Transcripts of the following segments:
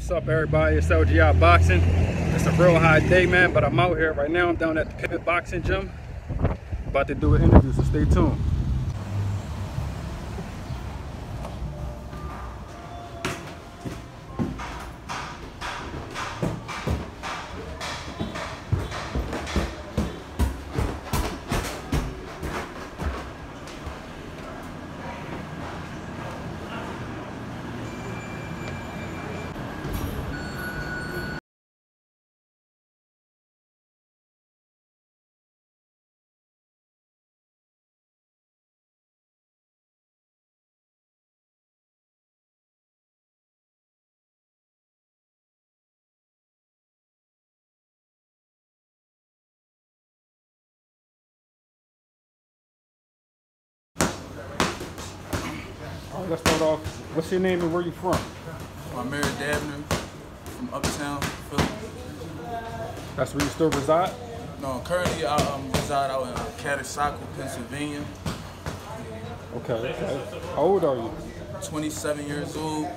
What's up, everybody? It's L.G.I Boxing. It's a real hot day, man, but I'm out here right now. I'm down at the Pivot Boxing Gym. About to do an interview, so stay tuned. All right, let's start off. What's your name and where you from? Quamir, dabner, from Uptown, Philly. That's where you still reside? No, currently I reside out in Catasauqua, Pennsylvania. Okay. How old are you? 27 years old,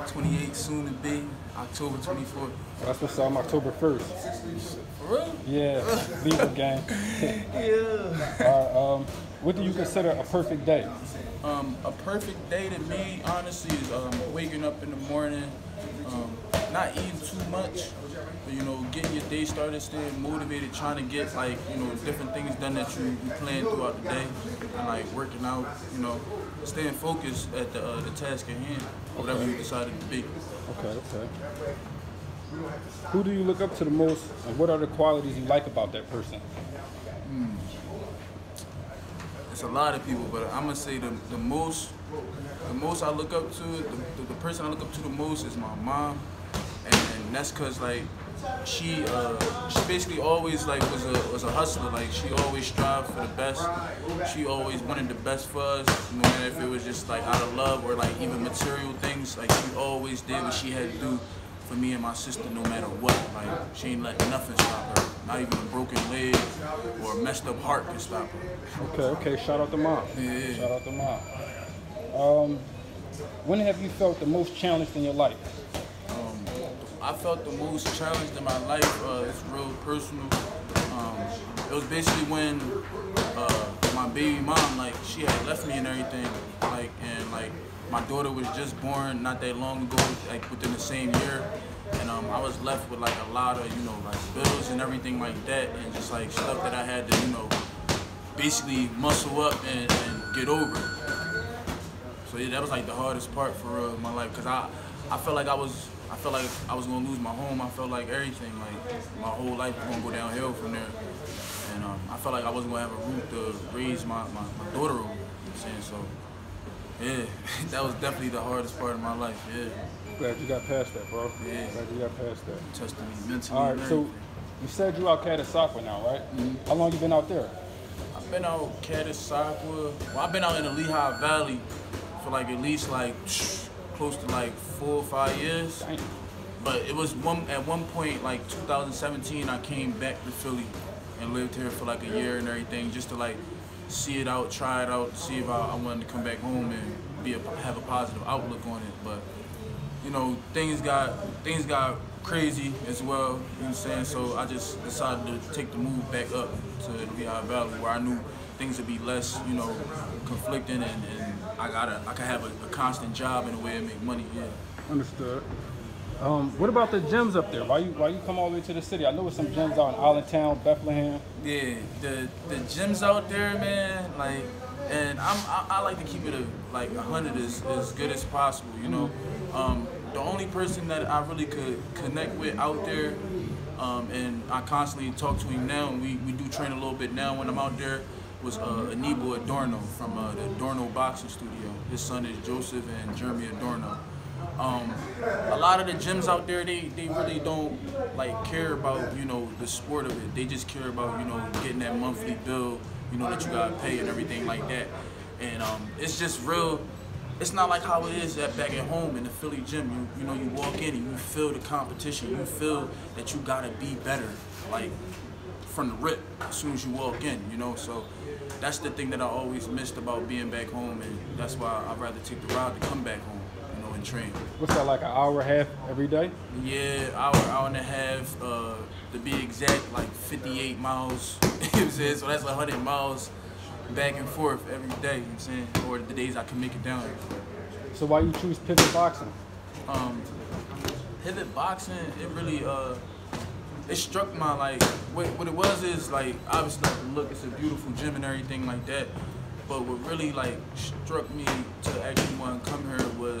28 soon to be, October 24th. That's what's up, October 1st. For real? Yeah, Libra gang. Yeah. What do you consider a perfect day? A perfect day to me, honestly, is waking up in the morning, not eating too much, but, you know, getting your day started, staying motivated, trying to get, like, you know, different things done that you plan throughout the day, and, like, working out, you know, staying focused at the task at hand, whatever you decided to be. Okay. Who do you look up to the most, and what are the qualities you like about that person? It's a lot of people, but I'm gonna say the most I look up to, the person I look up to the most is my mom, and that's cause like she basically always like was a hustler. Like she always strived for the best. She always wanted the best for us, no matter if it was just like out of love or like even material things. Like she always did what she had to do for me and my sister, no matter what. Like she ain't let nothing stop her. Not even a broken leg or a messed up heart can stop her. Okay. Shout out to mom. Yeah. Shout out to mom. When have you felt the most challenged in your life? I felt the most challenged in my life. It's real personal. It was basically when my baby mom, like, she had left me and everything, like, and like my daughter was just born not that long ago, like within the same year. And I was left with like a lot of, you know, like bills and everything like that, and just like stuff that I had to, you know, basically muscle up and get over. So yeah, that was like the hardest part for my life, cause I felt like I was gonna lose my home. I felt like everything, like my whole life was gonna go downhill from there. And I felt like I wasn't gonna have a roof to raise my daughter over. You know what I'm saying? So yeah, that was definitely the hardest part of my life. Yeah. Glad you got past that, bro. Yeah. Glad you got past that. Testing me mentally. All right, so you said you out Catasauqua now, right? Mm-hmm. How long you been out there? I've been out Catasauqua. Well, I've been out in the Lehigh Valley for like at least like close to like 4 or 5 years. Dang. But it was at one point, like 2017, I came back to Philly and lived here for like a year and everything, just to like see it out, try it out, see if I wanted to come back home and have a positive outlook on it. But you know, things got crazy as well, you know what I'm saying? So I just decided to take the move back up to the Lehigh Valley, where I knew things would be less, you know, conflicting, and I could have a constant job and a way to make money. Yeah. Understood. What about the gyms up there? Why you come all the way to the city? I know there's some gyms out in Allentown, Bethlehem. Yeah, the gyms out there, man, like, and I like to keep it like 100 as good as possible, you know. The only person that I really could connect with out there, and I constantly talk to him now, and we do train a little bit now when I'm out there, was Anibo Adorno from the Adorno Boxing Studio. His son is Joseph and Jeremy Adorno. A lot of the gyms out there, they really don't like care about, you know, the sport of it. They just care about, you know, getting that monthly bill, you know, that you gotta pay and everything like that. And it's just real. It's not like how it is back at home in the Philly gym. You know, you walk in and you feel the competition. You feel that you gotta be better, like from the rip as soon as you walk in. You know, so that's the thing that I always missed about being back home, and that's why I'd rather take the ride to come back home. You know, and train. What's that, like an hour and a half every day? Yeah, hour and a half. To be exact, like 58 miles. You know what I'm saying? So that's 100 miles back and forth every day. You know what I'm saying? Or the days I can make it down. So why you choose pivot boxing? Pivot boxing, it really it struck my, like, what it was is, like, obviously, look, it's a beautiful gym and everything like that, but what really, like, struck me to actually want to come here was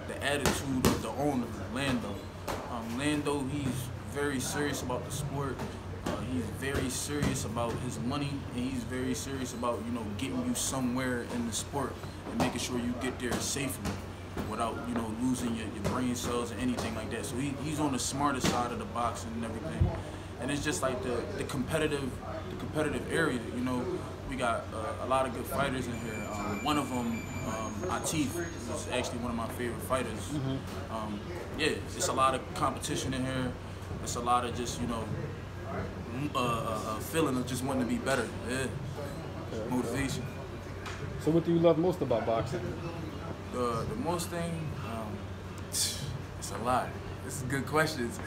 the attitude of the owner, Lando. Lando, he's very serious about the sport. He's very serious about his money, and he's very serious about, you know, getting you somewhere in the sport and making sure you get there safely without, you know, losing your brain cells or anything like that. So he's on the smarter side of the boxing and everything. And it's just like the competitive area, you know. We got a lot of good fighters in here. One of them, Atif, is actually one of my favorite fighters. Yeah, it's a lot of competition in here. It's a lot of just, you know, feeling of just wanting to be better. Yeah, motivation. So what do you love most about boxing? The most thing, it's a lot. This is good questions.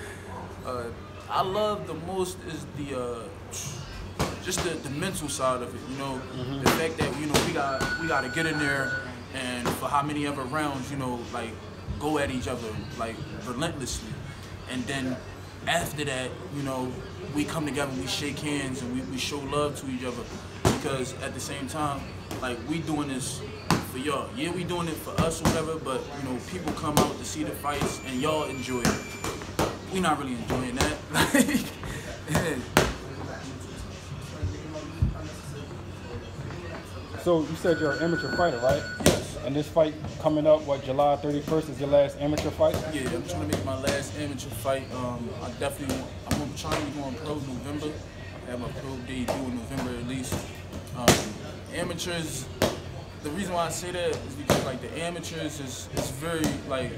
I love the most is the just the mental side of it. You know, the fact that, you know, we got to get in there and for how many ever rounds, you know, like go at each other like relentlessly, and then after that, you know, we come together, we shake hands, and we show love to each other, because at the same time, like, we doing this for y'all. Yeah, we doing it for us or whatever, but, you know, people come out to see the fights and y'all enjoy it. We not really enjoying that. Yeah. So you said you're an amateur fighter, right? Yes. And this fight coming up, what, July 31st is your last amateur fight? Yeah, I'm trying to make my last amateur fight. I'm trying to go on pro November. I have my pro debut in November at least. Amateurs, the reason why I say that is because, like, the amateurs is very, like,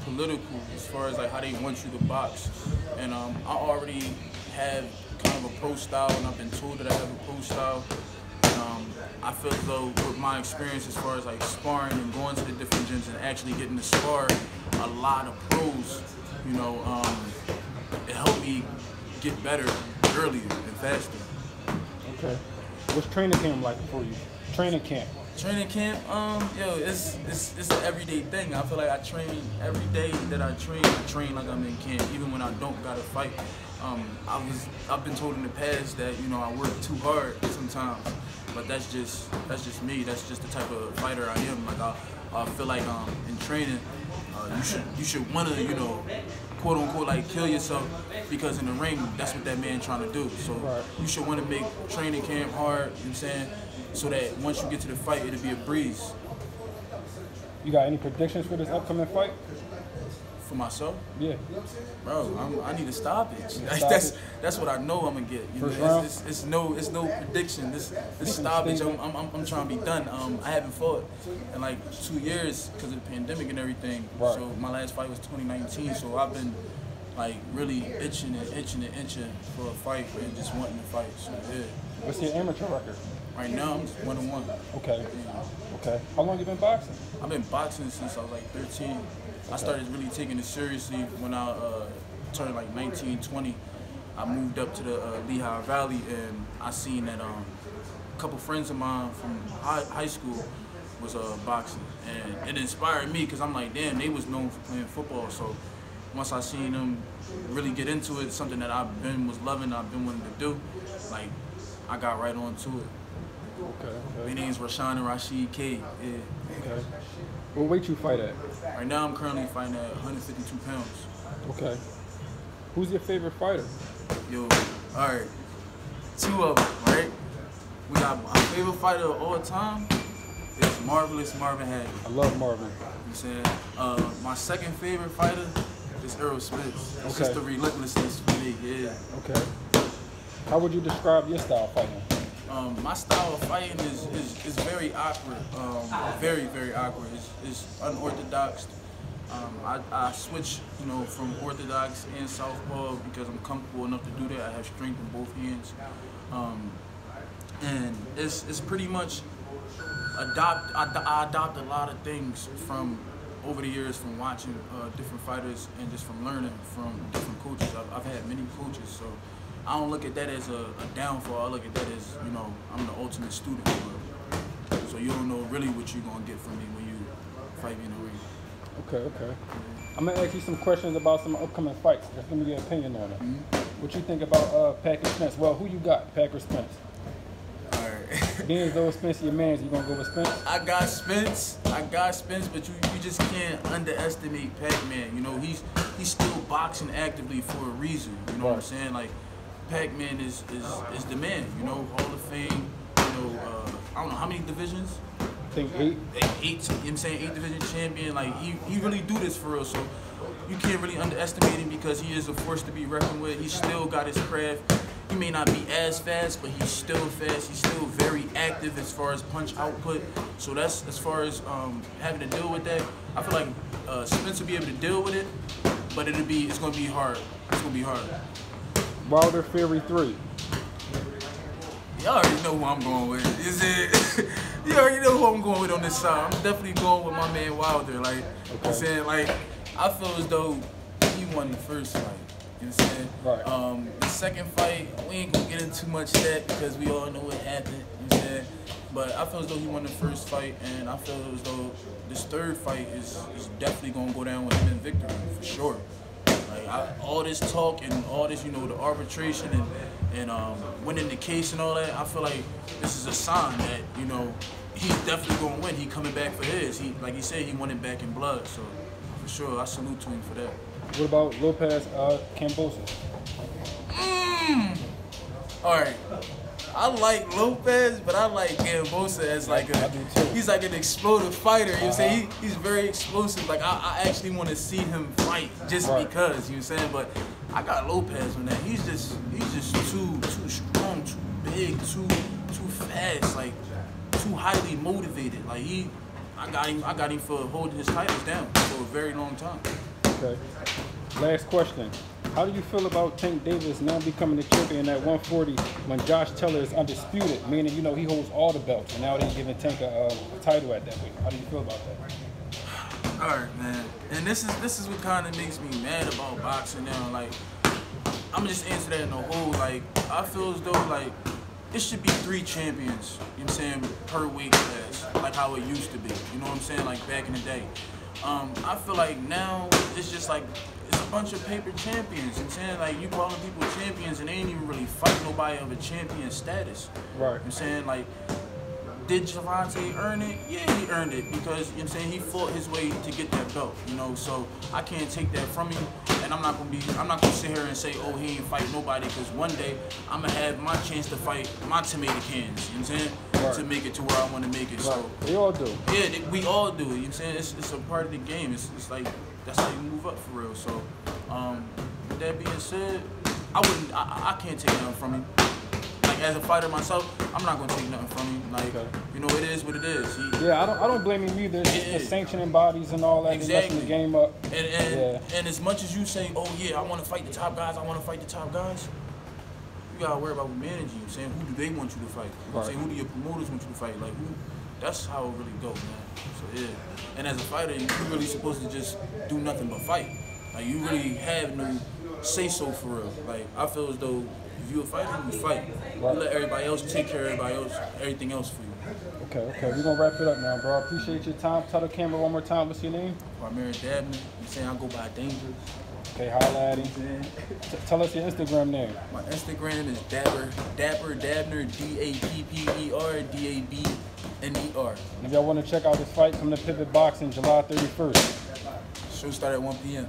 political as far as, like, how they want you to box. And I already have kind of a pro style, and I've been told that I have a pro style. I feel as though with my experience as far as, like, sparring and going to the different gyms and actually getting to spar a lot of pros, you know, it helped me get better earlier and faster. Okay. What's training camp like for you? Training camp. Training camp, yo, it's an everyday thing. I feel like I train every day that I train like I'm in camp, even when I don't got to fight. I've been told in the past that, you know, I work too hard sometimes, but that's just me. That's just the type of fighter I am. Like, I feel like in training, you should wanna, you know, quote unquote, like, kill yourself, because in the ring, that's what that man trying to do. So you should want to make training camp hard, you know what I'm saying, so that once you get to the fight, it'll be a breeze. You got any predictions for this upcoming fight? For myself? Yeah. Bro, I need to stop it. Like, that's what I know I'm gonna get. You First know, round? it's no prediction. This stoppage. I'm trying to be done. I haven't fought in like 2 years because of the pandemic and everything. Right. So my last fight was 2019. So I've been, like, really itching for a fight and just wanting to fight. So yeah. What's your amateur record? Right now, I'm just 1-1. Okay. Yeah. Okay. How long you been boxing? I've been boxing since I was like 13. I started really taking it seriously when I turned like 19, 20. I moved up to the Lehigh Valley, and I seen that a couple friends of mine from high school was boxing, and it inspired me, because I'm like, damn, they was known for playing football. So once I seen them really get into it, something that I've been wanting to do, like, I got right on to it. Okay. My name's Rashawn and Rashid K. Yeah. Okay. What weight you fight at? Right now, I'm currently fighting at 152 pounds. Okay. Who's your favorite fighter? Yo, all right. 2 of them, right? We got my favorite fighter of all time. It's Marvelous Marvin Hagler. I love Marvin. You know what I'm saying? My second favorite fighter is Earl Spence. It's just the relentlessness for me, yeah. Okay. How would you describe your style of fighting? My style of fighting is very awkward, very, very awkward. It's unorthodox. I switch, you know, from orthodox and southpaw because I'm comfortable enough to do that. I have strength in both hands, and it's pretty much I adopt a lot of things from over the years from watching different fighters and just from learning from different coaches. I've had many coaches, so I don't look at that as a downfall. I look at that as, you know, I'm the ultimate student. So you don't know really what you're gonna get from me when you fight me in the ring. Okay. I'm gonna ask you some questions about some upcoming fights. Just give me your opinion on it. What you think about Packer Spence? Well, who you got, Packer Spence? All right. Being as though Spence your man, you gonna go with Spence? I got Spence, but you just can't underestimate Pac-Man. You know, he's still boxing actively for a reason. You know what I'm saying? Like, Pac-Man is the man. You know, Hall of Fame. You know, I don't know how many divisions. I think 8. 8. You know what I'm saying? 8 division champion. Like, he really do this for real. So you can't really underestimate him because he is a force to be reckoned with. He still got his craft. He may not be as fast, but he's still fast. He's still very active as far as punch output. So that's as far as having to deal with that. I feel like Spence will be able to deal with it, but it's gonna be hard. It's gonna be hard. Wilder Fury 3. Y'all already know who I'm going with. Is it? You already know who I'm going with on this side. I'm definitely going with my man Wilder. Like, I'm saying, like, I feel as though he won the first fight. You know what I'm saying? Right. The second fight, we ain't gonna get into too much of that because we all know what happened. You know what I'm saying? But I feel as though he won the first fight, and I feel as though this third fight is definitely gonna go down with him in victory for sure. Like, all this talk and all this, you know, the arbitration and winning the case and all that, I feel like this is a sign that, you know, he's definitely gonna win. He coming back for his. Like he said, he won it back in blood. So for sure, I salute to him for that. What about Lopez Cambosos? All right. I like Lopez, but I like Cambosa as like he's like an explosive fighter. You know what I'm saying? He's very explosive. Like, I actually want to see him fight just because, you know what I'm saying? But I got Lopez on that. He's just too strong, too big, too fast, like too highly motivated. Like, I got him for holding his titles down for a very long time. Okay. Last question. How do you feel about Tank Davis now becoming the champion at 140 when Josh Taylor is undisputed, meaning, you know, he holds all the belts, and now they're giving Tank a title at that weight? How do you feel about that? All right, man. And this is what kind of makes me mad about boxing now. Like, I'm just answer that in the whole. Like, I feel as though, like, it should be 3 champions, you know what I'm saying, per weight class, like how it used to be. You know what I'm saying? Like, back in the day. I feel like now it's just like it's a bunch of paper champions. You know what I'm saying? Like, you calling people champions and they ain't even really fight nobody of a champion status. Right. You know what I'm saying? Like, did Javante earn it? Yeah, he earned it because, you know what I'm saying, he fought his way to get that belt, you know, so I can't take that from him, and I'm not gonna sit here and say, oh, he ain't fight nobody, because one day I'm gonna have my chance to fight my tomato cans, you know what I'm saying, to make it to where I want to make it. So we all do. Yeah, we all do, you know what I'm saying? It's a part of the game. It's like, that's how you move up for real. So with that being said, I can't take nothing from him. Like, as a fighter myself, I'm not gonna take nothing from him. Like, you know, it is what it is. I don't blame him either. It's just the sanctioning bodies and all that. Exactly. Messing the game up. And as much as you say, oh yeah, I want to fight the top guys, you gotta worry about who managing you. Saying, who do they want you to fight? You know, saying, who do your promoters want you to fight? Like, who? That's how it really goes, man. So yeah. And as a fighter, you're really supposed to just do nothing but fight. Like, you really have no say so for real. Like, I feel as though if you're a fighter, you fight. You let everybody else take care of everything else for you. Okay. We're gonna wrap it up now, bro. I appreciate your time. Tell the camera one more time. What's your name? Quamir dabner. You know what I'm saying? I go by Dangerous. Okay, holla at him. Tell us your Instagram name. My Instagram is dabner, dabner, DAPPER, DABNER. And if y'all want to check out this fight, come to Pivot Boxing July 31st. Show start at 1 p.m.